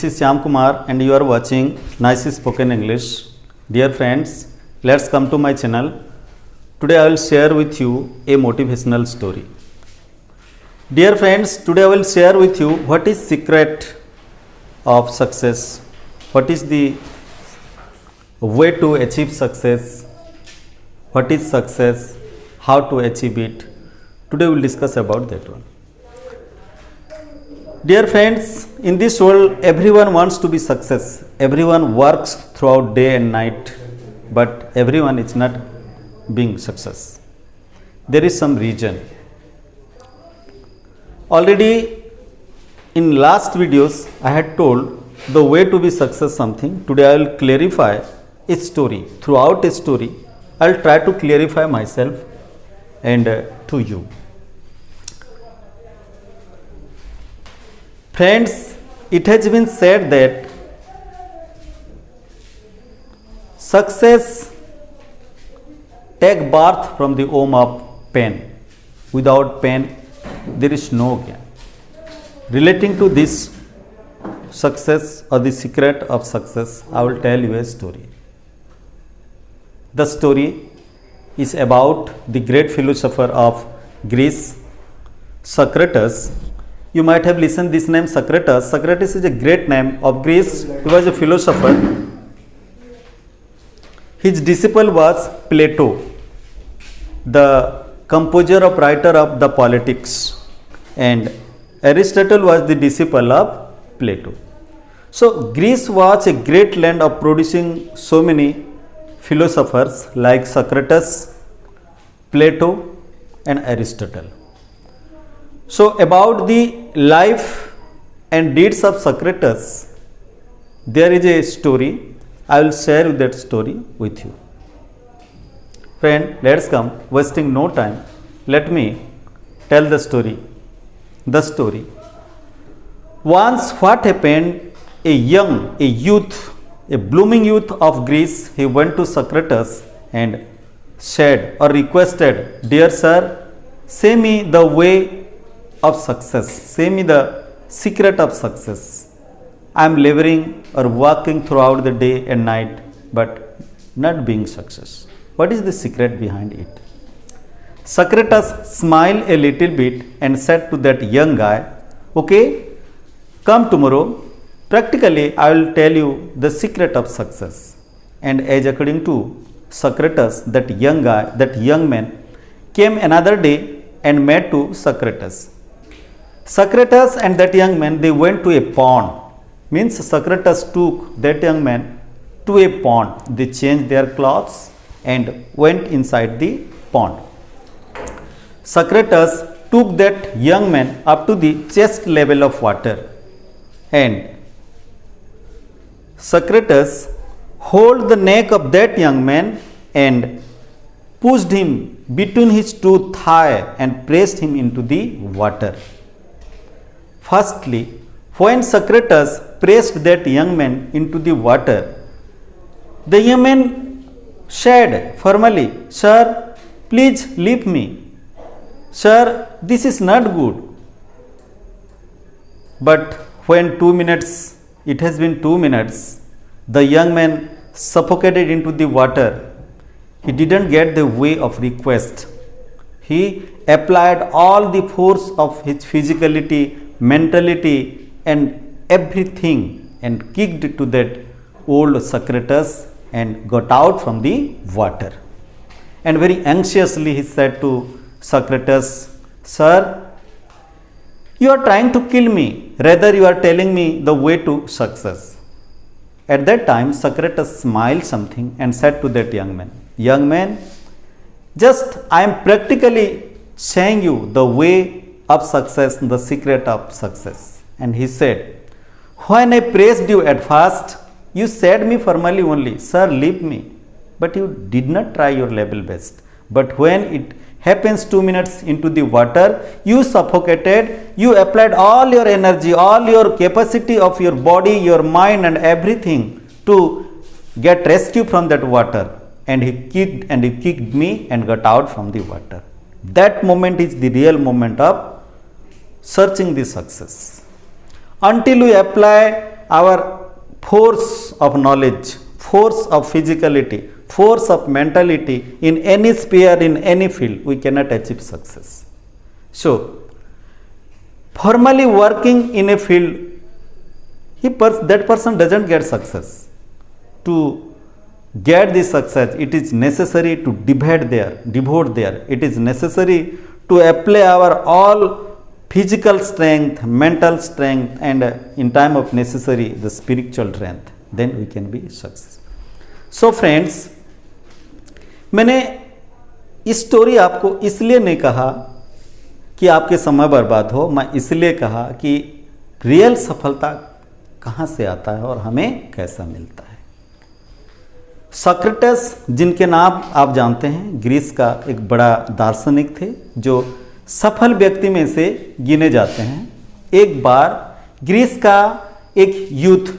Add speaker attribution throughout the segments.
Speaker 1: This is Shyam Kumar and you are watching Nice Spoken English. Dear friends, let's come to my channel. Today I will share with you a motivational story. Dear friends, today I will share with you what is secret of success, what is the way to achieve success, what is success, how to achieve it. Today we will discuss about that one. Dear friends, in this world everyone wants to be success. Everyone works throughout day and night, but everyone is not being success. There is some reason. Already in last videos I had told the way to be success something. Today I will clarify a story. Throughout a story I will try to clarify myself and to you. Friends, it has been said that success takes birth from the womb of pain. Without pain, there is no gain. Relating to this success or the secret of success, I will tell you a story. The story is about the great philosopher of Greece, Socrates. You might have listened this name Socrates. Socrates is a great name of Greece. He was a philosopher. His disciple was Plato, the composer or writer of the Politics, and Aristotle was the disciple of Plato. So Greece was a great land of producing so many philosophers like Socrates, Plato and Aristotle. So about the life and deeds of Socrates, there is a story. I will share that story with you. Friend, let's come, wasting no time. Let me tell the story. The story. Once what happened, a blooming youth of Greece, he went to Socrates and said or requested, "Dear sir, say me the way of success. Say me the secret of success. I am laboring or working throughout the day and night, but not being success. What is the secret behind it?" Socrates smiled a little bit and said to that young guy, "Okay, come tomorrow. Practically, I will tell you the secret of success." And as according to Socrates, that young man came another day and met to Socrates. Socrates and that young man, they went to a pond. Means Socrates took that young man to a pond. They changed their clothes and went inside the pond. Socrates took that young man up to the chest level of water, and Socrates held the neck of that young man and pushed him between his two thighs and pressed him into the water. Firstly, when Socrates pressed that young man into the water, the young man said formally, "Sir, please leave me. Sir, this is not good." But when it has been 2 minutes, the young man suffocated into the water. He didn't get the way of request. He applied all the force of his physicality, mentality and everything and kicked to that old Socrates and got out from the water. And very anxiously he said to Socrates, "Sir, you are trying to kill me, rather you are telling me the way to success." At that time Socrates smiled something and said to that young man, "Young man, just I am practically saying you the way of success, the secret of success." And he said, "When I praised you at first, you said me formally only, 'Sir, leave me,' but you did not try your level best. But when it happens 2 minutes into the water, you suffocated, you applied all your energy, all your capacity of your body, your mind and everything to get rescue from that water. And he kicked me and got out from the water." That moment is the real moment of searching the success. Until we apply our force of knowledge, force of physicality, force of mentality in any sphere, in any field, we cannot achieve success. So formally working in a field, that person doesn't get success. To get this success, it is necessary to devote there. It is necessary to apply our all physical strength, mental strength, and in time of necessary the spiritual strength. Then we can be successful. So friends, मैंने इस story आपको इसलिए नहीं कहा कि आपके समय बर्बाद हो, मैं इसलिए कहा कि रियल सफलता कहाँ से आता है और हमें कैसा मिलता है। सोक्रेटिस, जिनके नाम आप जानते हैं, ग्रीस का एक बड़ा दार्शनिक थे जो सफल व्यक्ति में से गिने जाते हैं। एक बार ग्रीस का एक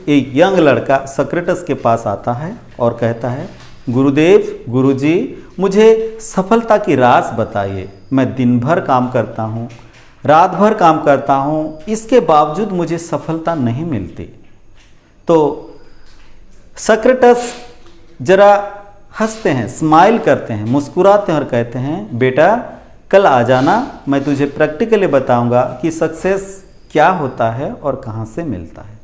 Speaker 1: एक यंग लड़का सोक्रेटिस के पास आता है और कहता है, गुरुदेव, गुरुजी, मुझे सफलता की राज बताइए। मैं दिन भर काम करता हूँ, रात भर काम करता हूँ, इसके बावजूद मुझे सफलता नहीं मिलती। तो सोक्रेटिस जरा हंसते हैं, स्माइल करते हैं, मुस्कुराते हैं और कहते हैं, बेटा कल आ जाना, मैं तुझे प्रैक्टिकली बताऊंगा कि सक्सेस क्या होता है और कहाँ से मिलता है।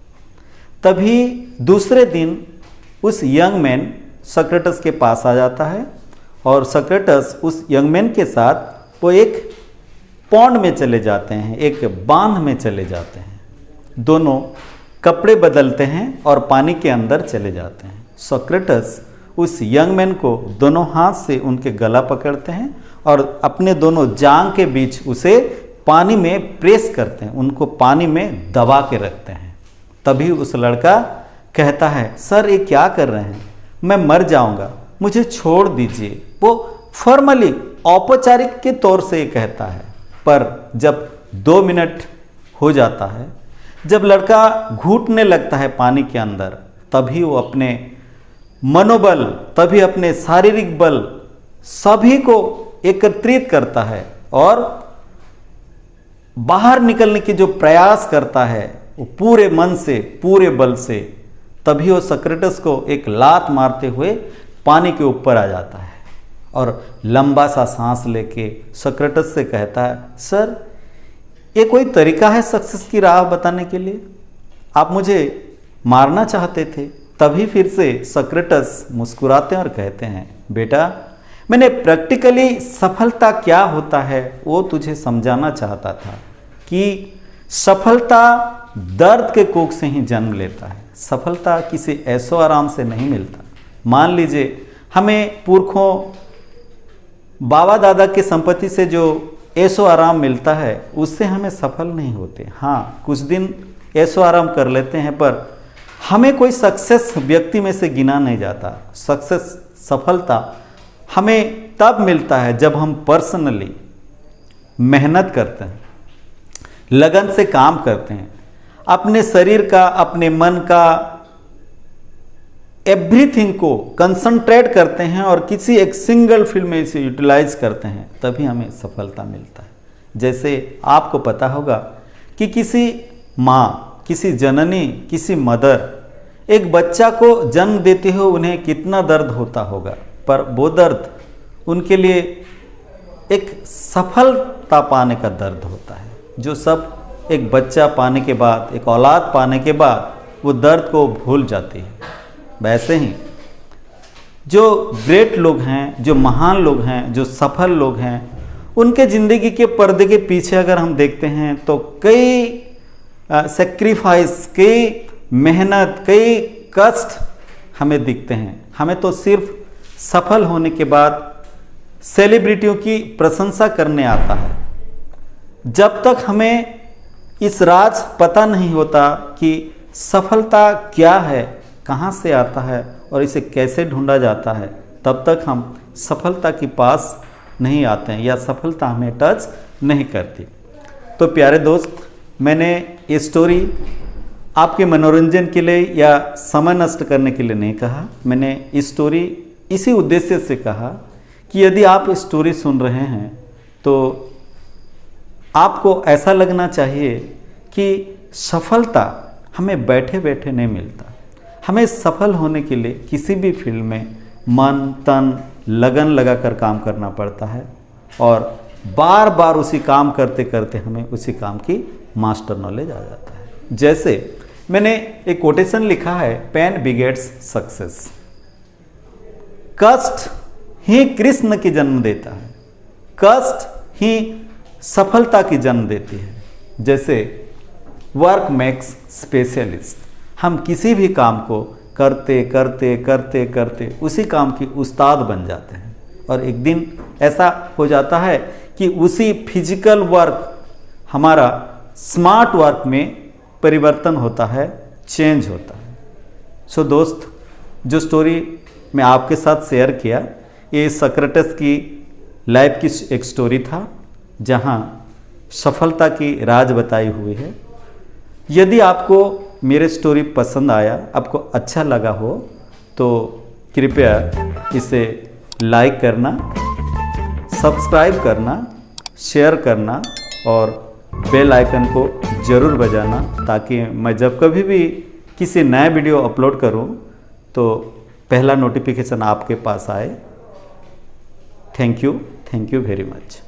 Speaker 1: तभी दूसरे दिन उस यंग मैन सोक्रेटिस के पास आ जाता है और सोक्रेटिस उस यंग मैन के साथ वो एक पॉन्ड में चले जाते हैं, एक बांध में चले जाते हैं। दोनों कपड़े बदलते हैं और पानी के अंदर चले जाते हैं। सोक्रेटिस उस यंग मैन को दोनों हाथ से उनके गला पकड़ते हैं और अपने दोनों जांग के बीच उसे पानी में प्रेस करते हैं, उनको पानी में दबा के रखते हैं। तभी उस लड़का कहता है, सर ये क्या कर रहे हैं, मैं मर जाऊंगा, मुझे छोड़ दीजिए। वो फॉर्मली औपचारिक के तौर से कहता है, पर जब 2 मिनट हो जाता है, जब लड़का घुटने लगता है पानी के अंदर, तभी वो अपने मनोबल, तभी अपने शारीरिक बल सभी को एकत्रित करता है और बाहर निकलने की जो प्रयास करता है वो पूरे मन से, पूरे बल से, तभी वो सोक्रेटिस को एक लात मारते हुए पानी के ऊपर आ जाता है और लंबा सा सांस लेके सोक्रेटिस से कहता है, सर ये कोई तरीका है सक्सेस की राह बताने के लिए? आप मुझे मारना चाहते थे। तभी फिर से सोक्रेटिस मुस्कुराते हैं और कहते हैं, बेटा मैंने प्रैक्टिकली सफलता क्या होता है वो तुझे समझाना चाहता था कि सफलता दर्द के कोख से ही जन्म लेता है। सफलता किसी ऐशो आराम से नहीं मिलता। मान लीजिए हमें पुरखों बाबा दादा की संपत्ति से जो ऐशो आराम मिलता है उससे हमें सफल नहीं होते। हाँ, कुछ दिन ऐशो आराम कर लेते हैं, पर हमें कोई सक्सेस व्यक्ति में से गिना नहीं जाता। सक्सेस, सफलता हमें तब मिलता है जब हम पर्सनली मेहनत करते हैं, लगन से काम करते हैं, अपने शरीर का, अपने मन का, एवरीथिंग को कंसंट्रेट करते हैं और किसी एक सिंगल फील्ड में इसे यूटिलाइज करते हैं, तभी हमें सफलता मिलता है। जैसे आपको पता होगा कि किसी माँ, किसी जननी, किसी मदर एक बच्चा को जन्म देते हो उन्हें कितना दर्द होता होगा, पर वो दर्द उनके लिए एक सफलता पाने का दर्द होता है, जो सब एक बच्चा पाने के बाद, एक औलाद पाने के बाद वो दर्द को भूल जाती है। वैसे ही जो ग्रेट लोग हैं, जो महान लोग हैं, जो सफल लोग हैं, उनके ज़िंदगी के पर्दे के पीछे अगर हम देखते हैं तो कई सेक्रीफाइस, कई मेहनत, कई कष्ट हमें दिखते हैं। हमें तो सिर्फ सफल होने के बाद सेलिब्रिटियों की प्रशंसा करने आता है। जब तक हमें इस राज पता नहीं होता कि सफलता क्या है, कहाँ से आता है और इसे कैसे ढूंढा जाता है, तब तक हम सफलता के पास नहीं आते हैं या सफलता हमें टच नहीं करती। तो प्यारे दोस्त, मैंने ये स्टोरी आपके मनोरंजन के लिए या समय नष्ट करने के लिए नहीं कहा। मैंने इस स्टोरी इसी उद्देश्य से कहा कि यदि आप इस स्टोरी सुन रहे हैं तो आपको ऐसा लगना चाहिए कि सफलता हमें बैठे बैठे नहीं मिलता। हमें सफल होने के लिए किसी भी फील्ड में मन तन लगन लगाकर काम करना पड़ता है और बार बार उसी काम करते करते हमें उसी काम की मास्टर नॉलेज आ जाता है। जैसे मैंने एक कोटेशन लिखा है, पेन बिगेट्स सक्सेस। कष्ट ही कृष्ण की जन्म देता है, कष्ट ही सफलता की जन्म देती है। जैसे वर्क मेक्स स्पेशलिस्ट, हम किसी भी काम को करते करते करते करते उसी काम की उस्ताद बन जाते हैं और एक दिन ऐसा हो जाता है कि उसी फिजिकल वर्क हमारा स्मार्ट वर्क में परिवर्तन होता है, चेंज होता है। सो दोस्त, जो स्टोरी मैं आपके साथ शेयर किया, ये सोक्रेटिस की लाइफ की एक स्टोरी था जहाँ सफलता की राज बताई हुई है। यदि आपको मेरे स्टोरी पसंद आया, आपको अच्छा लगा हो, तो कृपया इसे लाइक करना, सब्सक्राइब करना, शेयर करना और बेल आइकन को ज़रूर बजाना, ताकि मैं जब कभी भी किसी नया वीडियो अपलोड करूं तो पहला नोटिफिकेशन आपके पास आए। Thank you very much.